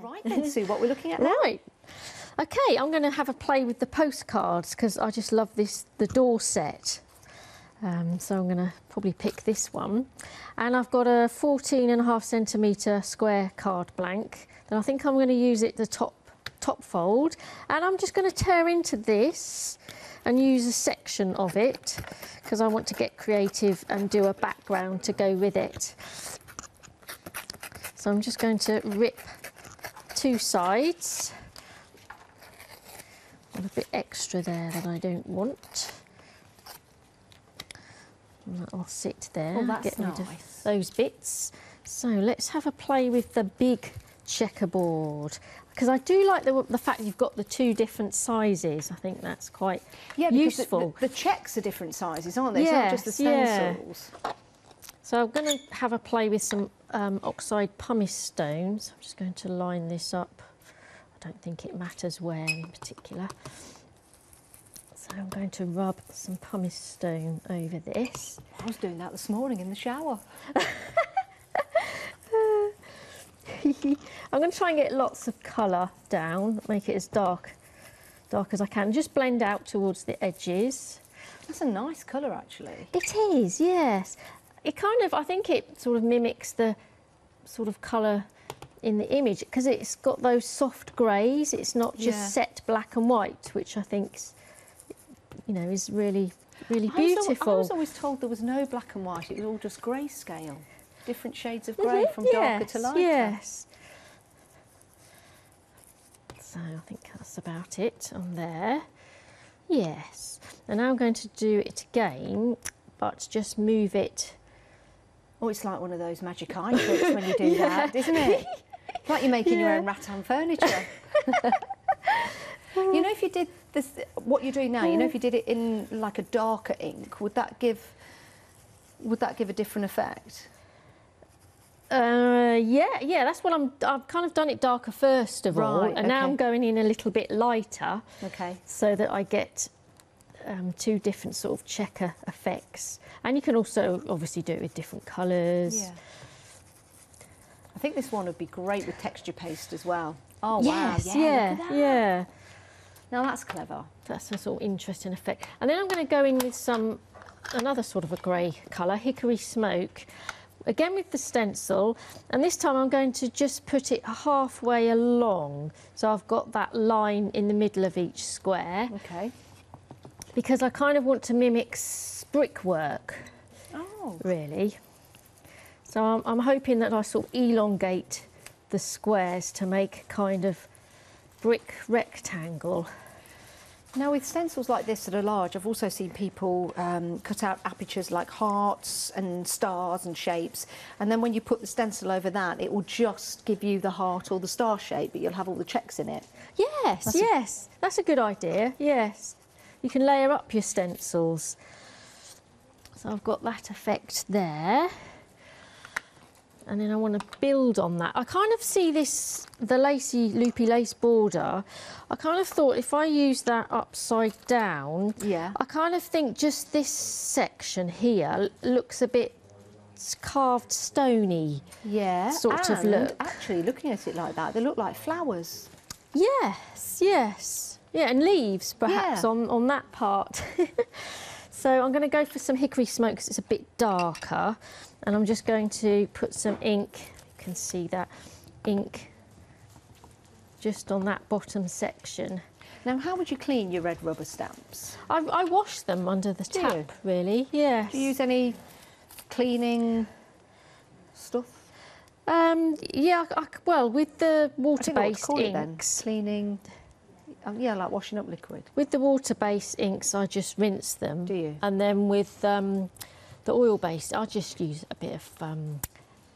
Right then, Sue, what we're looking at now? Right. Okay, I'm going to have a play with the postcards because I just love the door set. So I'm going to probably pick this one. And I've got a 14.5cm square card blank. And I think I'm going to use it the top fold. And I'm just going to tear into this and use a section of it because I want to get creative and do a background to go with it. So I'm just going to rip 2 sides. A bit extra there that I don't want. And that'll sit there. Oh, that's get rid nice. of those bits. So let's have a play with the big checkerboard. Because I do like the fact you've got the 2 different sizes. I think that's quite useful. The checks are different sizes, aren't they? It's not just the stencils. Yeah. So I'm going to have a play with some oxide pumice stones. I'm just going to line this up. I don't think it matters where in particular. So I'm going to rub some pumice stone over this. I was doing that this morning in the shower. I'm going to try and get lots of colour down, make it as dark as I can. Just blend out towards the edges. That's a nice colour, actually. It is, yes. It kind of, I think it sort of mimics the sort of colour in the image because it's got those soft greys. It's not just set black and white, which I think, you know, is really, really beautiful. I was always told there was no black and white. It was all just greyscale. Different shades of grey from darker to lighter. Yes. So I think that's about it on there. Yes. And now I'm going to do it again, but just move it. Oh, it's like one of those magic eye tricks when you do that, isn't it? It's like you're making your own rattan furniture. You know, if you did this, what you're doing now, you know, if you did it in like a darker ink, would that give a different effect? Yeah, that's what I've kind of done it darker first of all, and now I'm going in a little bit lighter. Okay. So that I get 2 different sort of checker effects. And you can also obviously do it with different colours. Yeah. I think this one would be great with texture paste as well. Oh, yes, wow. Yeah, look at that. yeah. Now that's clever. That's a sort of interesting effect. And then I'm going to go in with another sort of a grey colour, hickory smoke. Again with the stencil, and this time I'm going to just put it halfway along. So I've got that line in the middle of each square. Okay. Because I kind of want to mimic brickwork, really. So I'm hoping that I sort of elongate the squares to make kind of brick rectangle. Now, with stencils like this that are large, I've also seen people cut out apertures like hearts and stars and shapes, and then when you put the stencil over that, it will just give you the heart or the star shape, but you'll have all the checks in it. Yes, that's a good idea, yes. You can layer up your stencils. So I've got that effect there. And then I want to build on that. I kind of see the lacy, loopy lace border. I kind of thought if I use that upside down, I kind of think just this section here looks a bit carved stony sort of look. Actually, looking at it like that, they look like flowers. Yes. Yeah, and leaves perhaps on that part. So I'm going to go for some hickory smoke because it's a bit darker. And I'm just going to put some ink, you can see that ink just on that bottom section. Now, how would you clean your red rubber stamps? I wash them under the tap, really, yes. Do you use any cleaning stuff? Yeah, well, with the water-based inks. Cleaning, yeah, like washing up liquid. With the water-based inks, I just rinse them. Do you? And then with the oil-based, I just use a bit of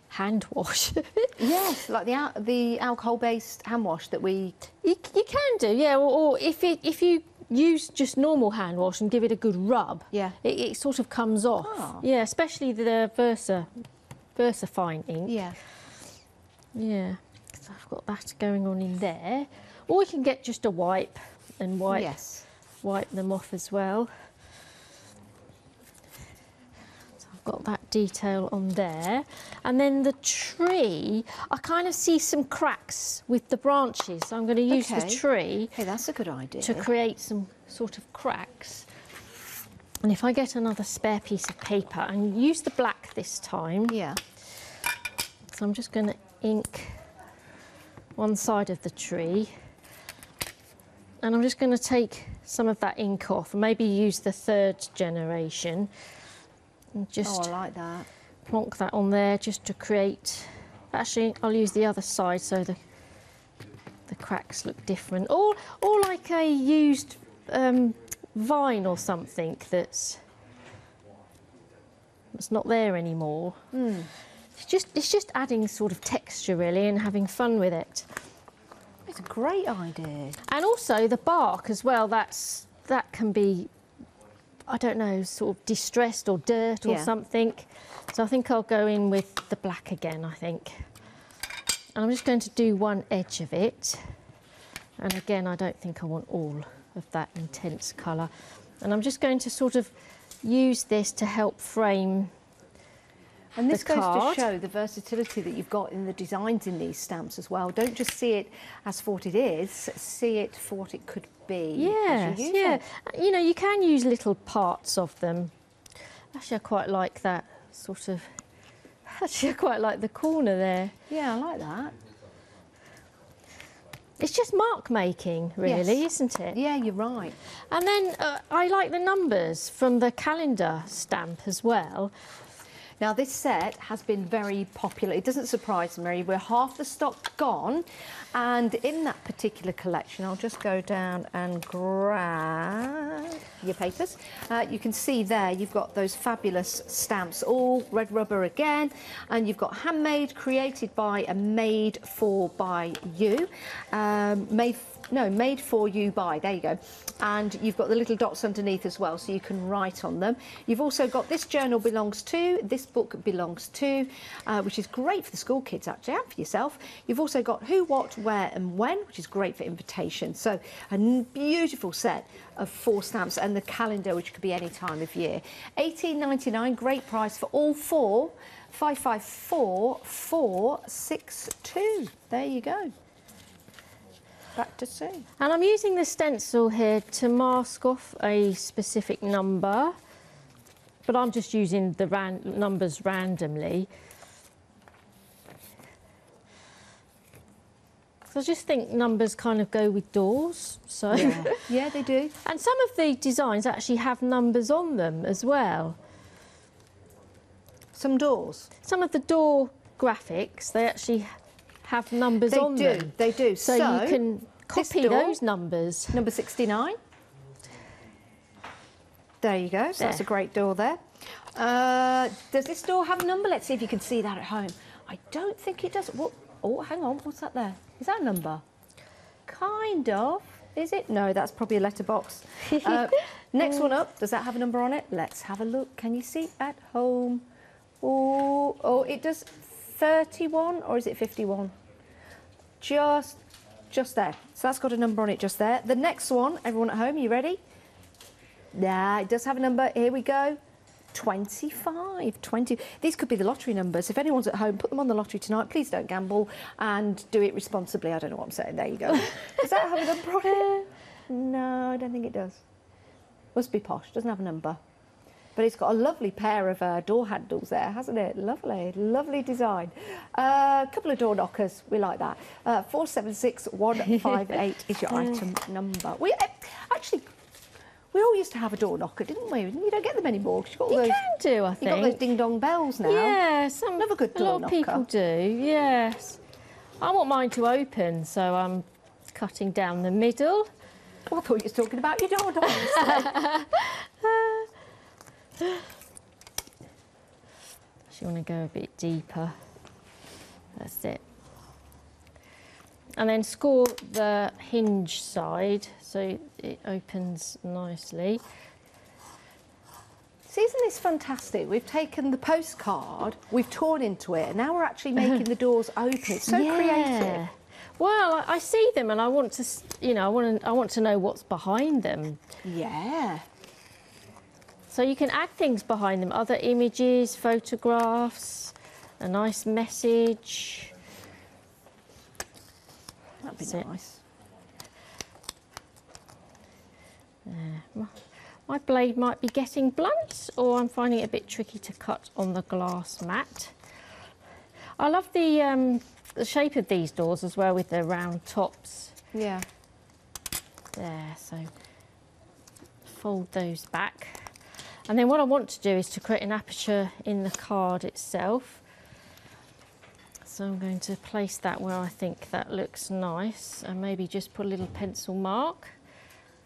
hand wash. Yes, like the alcohol-based hand wash that we... You can do, yeah, or if you use just normal hand wash and give it a good rub, it sort of comes off. Oh. Yeah, especially the Versa Fine ink. Yeah, so I've got that going on in there. Or we can get just a wipe and wipe them off as well. So I've got that detail on there. And then the tree, I kind of see some cracks with the branches. So I'm going to use the tree. Hey, that's a good idea. To create some sort of cracks. And if I get another spare piece of paper and use the black this time. Yeah. So I'm just going to ink one side of the tree. And I'm just going to take some of that ink off and maybe use the 3rd generation. And just I like that. plonk that on there just to create... Actually, I'll use the other side so the cracks look different. Or like a used vine or something that's not there anymore. It's just adding sort of texture really and having fun with it. It's a great idea. And also the bark as well, that can be, I don't know, sort of distressed or dirt or something. So I think I'll go in with the black again, I think. And I'm just going to do one edge of it. And again, I don't think I want all of that intense colour. And I'm just going to sort of use this to help frame and this the card. Goes to show the versatility that you've got in the designs in these stamps as well. Don't just see it as for what it is, see it for what it could be. Yes, yeah. You know, you can use little parts of them. Actually, I quite like that sort of... Actually, I quite like the corner there. Yeah, I like that. It's just mark making, really, isn't it? Yeah, you're right. And then I like the numbers from the calendar stamp as well. Now, this set has been very popular. It doesn't surprise me. We're half the stock gone. And in that particular collection, I'll just go down and grab your papers. You can see there, you've got those fabulous stamps, all red rubber again. And you've got handmade, created by, and made for by you. Made for you by, there you go. And you've got the little dots underneath as well, so you can write on them. You've also got this journal belongs to, this book belongs to, which is great for the school kids actually, and for yourself. You've also got who, what, where and when, which is great for invitations. So a beautiful set of 4 stamps, and the calendar, which could be any time of year. £18.99, great price for all 4. 554462. There you go. Back to Sue. And I'm using the stencil here to mask off a specific number, but I'm just using the numbers randomly. So I just think numbers kind of go with doors. So yeah, they do. And some of the designs actually have numbers on them as well. Some doors. Some of the door graphics, they actually have numbers on them. They do. So you can copy those numbers. Number 69. There you go. So that's a great door there. Does this door have a number? Let's see if you can see that at home. I don't think it does. What? Oh, hang on. What's that there? Is that a number? Kind of. Is it? No, that's probably a letterbox. Next one up. Does that have a number on it? Let's have a look. Can you see at home? Oh, it does. 31, or is it 51? Just there. So that's got a number on it just there. The next one, everyone at home, you ready? Yeah, it does have a number. Here we go. 25, 20. These could be the lottery numbers. If anyone's at home, put them on the lottery tonight. Please don't gamble and do it responsibly. I don't know what I'm saying. There you go. Does that have a number on it? No, I don't think it does. Must be posh. Doesn't have a number. But it's got a lovely pair of door handles there, hasn't it? Lovely, lovely design. A couple of door knockers, we like that. 476158 is your item number. We all used to have a door knocker, didn't we? You don't get them anymore because you've got all those. You can do, I think. You've got those ding dong bells now. Yeah, Another good door knocker. A lot of people do. Yes. I want mine to open, so I'm cutting down the middle. Oh, I thought you were talking about your door knockers. You want to go a bit deeper. That's it. And then score the hinge side so it opens nicely. See, isn't this fantastic? We've taken the postcard, we've torn into it, and now we're actually making the doors open. It's so creative. Well, I see them and I want to, I want to know what's behind them. Yeah. So you can add things behind them, other images, photographs, a nice message. That'd be That's it. nice. My blade might be getting blunt, or I'm finding it a bit tricky to cut on the glass mat. I love the shape of these doors as well, with the round tops. Yeah. There, so fold those back. And then what I want to do is to create an aperture in the card itself. So I'm going to place that where I think that looks nice, and maybe just put a little pencil mark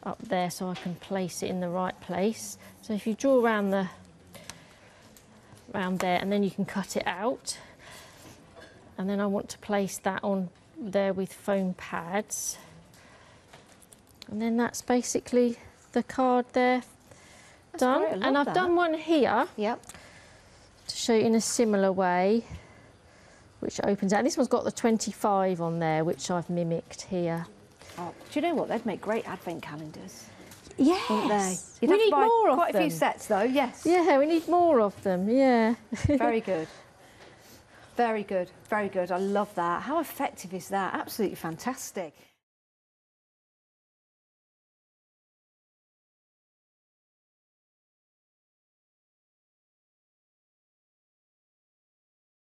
up there so I can place it in the right place. So if you draw around there, and then you can cut it out. And then I want to place that on there with foam pads. And then that's basically the card there done. Great, I love and I've that. done one here Yep. to show you in a similar way, which opens out. This one's got the 25 on there, which I've mimicked here. Oh, do you know what? They'd make great advent calendars, Yes, wouldn't they? You'd we have to need buy more of quite them. a few sets, though. Yes. Yeah, we need more of them. Yeah. Very good. Very good. Very good. I love that. How effective is that? Absolutely fantastic.